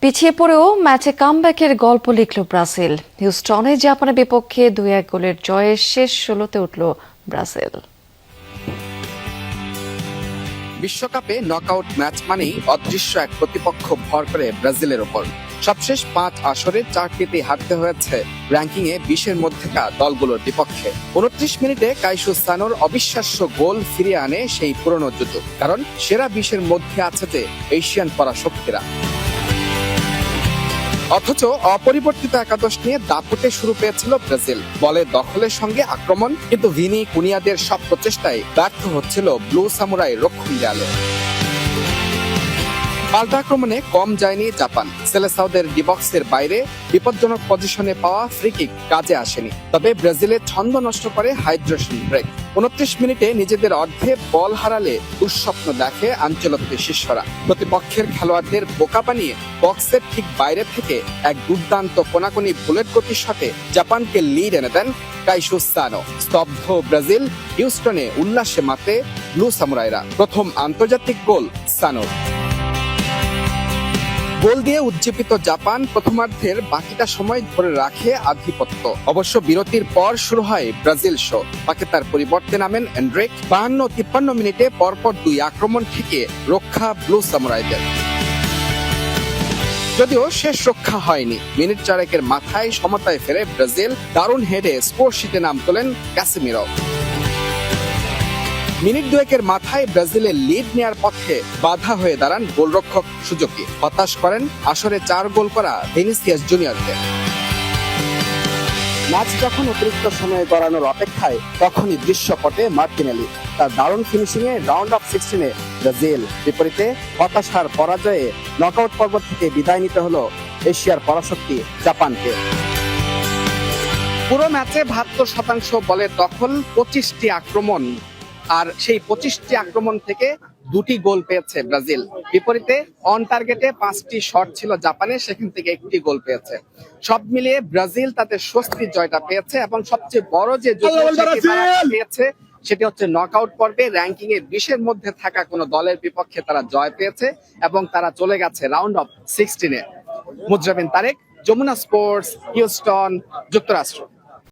পিছিয়ে পড়েও ম্যাচে কামব্যাকের গল্প লিখল ব্রাজিল। হিউস্টনে জাপানের বিপক্ষে 2-1 গোলের জয়ে শেষ 16তে উঠল ব্রাজিল। বিশ্বকাপে নকআউট ম্যাচ মানেই অদৃশ্য এক প্রতিপক্ষ ভর করে ব্রাজিলের ওপর। সবশেষ 5 আসরে 4টিতেই হারতে হয়েছে র্যাঙ্কিংয়ে 20-এর মধ্যেকার দলগুলোর বিপক্ষে। 29 মিনিটে কাইসু সানোর অবিশ্বাস্য গোল ফিরিয়ে আনে সেই পুরনো জুতো, কারণ সেরা 20-এর মধ্যে আছে যে এশিয়ান পরাশক্তিরা। অথচ অপরিবর্তিত একাদশ নিয়ে দাপটে শুরু পেয়েছিল ব্রাজিল। বলে দখলের সঙ্গে আক্রমণ, কিন্তু ভিনি কুনিয়াদের সব প্রচেষ্টায় ব্যর্থ হচ্ছিল ব্লু সামুরাই রক্ষণ দেয়ালে। পাল্টা আক্রমণে কম যায়নি জাপান। সেলেসাওদের ডিবক্সের বাইরে বিপজ্জনক পজিশনে পাওয়া ফ্রি কিক কাজে আসেনি। তবে ব্রাজিলের ছন্দ নষ্ট করে হাইড্রেশন ব্রেক। 29 মিনিটে নিজেদের অর্ধে বল হারালে দুঃস্বপ্ন দেখে আঞ্চলত্বের শিষ্যরা। প্রতিপক্ষের খেলোয়াড়দের বোকা বানিয়ে বক্সের ঠিক বাইরে থেকে এক দুর্দান্ত কোনাকুনি বুলেট গতি শটে জাপানকে লিড এনে দেন কাইসু সানো। স্তব্ধ ব্রাজিল, হিউস্টনে উল্লাসে মাতে ব্লু সামুরাইরা। প্রথম আন্তর্জাতিক গোল সানোর। গোল দিয়ে উজ্জীবিত জাপান প্রথমার্ধের বাকিটা সময় ধরে রাখে আধিপত্য। অবশ্য বিরতির পর শুরু হয় ব্রাজিল শো। পাকেতার পরিবর্তে নামেন এন্ড্রিক। 52-53 মিনিটে পরপর 2 আক্রমণ থেকে রক্ষা ব্লু সামুরাইদের। যদিও শেষ রক্ষা হয়নি। মিনিট 4 মাথায় সমতায় ফেরে ব্রাজিল। দারুণ হেডে স্কোর শিটে নাম তোলেন ক্যাসেমিরো। মিনিট 2 মাথায় ব্রাজিলের লিড নেয়ার পথে বাধা হয়ে দাঁড়ান গোলরক্ষক সুজুকি। হতাশ করেন আসরে 4 গোল করা ভিনিসিয়াস জুনিয়রকে। ম্যাচ যখন অতিরিক্ত সময়ে গড়ানোর অপেক্ষায়, তখনই দৃশ্যপটে মার্টিনেলি। তার দারুণ ফিনিশিংয়ে রাউন্ড অফ 16-এ ব্রাজিল। বিপরীতে হতাশার পরাজয়ে নকআউট পর্ব থেকে বিদায় নিতে হলো এশিয়ার পরাশক্তি জাপানকে। পুরো ম্যাচে 72% বলের দখল, 25টি আক্রমণ, আর সেই 25টি আক্রমণ থেকে 2টি গোল পেয়েছে ব্রাজিল। বিপরীতে অন টার্গেটে 5টি শট ছিল জাপানের, সেখান থেকে 1টি গোল পেয়েছে। সব মিলিয়ে ব্রাজিল তাদের স্বস্তির জয়টা পেয়েছে, এবং সবচেয়ে বড় যে পেয়েছে সেটি হচ্ছে নকআউট পর্বে র্যাঙ্কিং এ 20-এর মধ্যে থাকা কোনো দলের বিপক্ষে তারা জয় পেয়েছে, এবং তারা চলে গেছে রাউন্ড অফ 16-এ। মুজরাবিন তারেক, যমুনা স্পোর্টস, হিউস্টন, যুক্তরাষ্ট্র।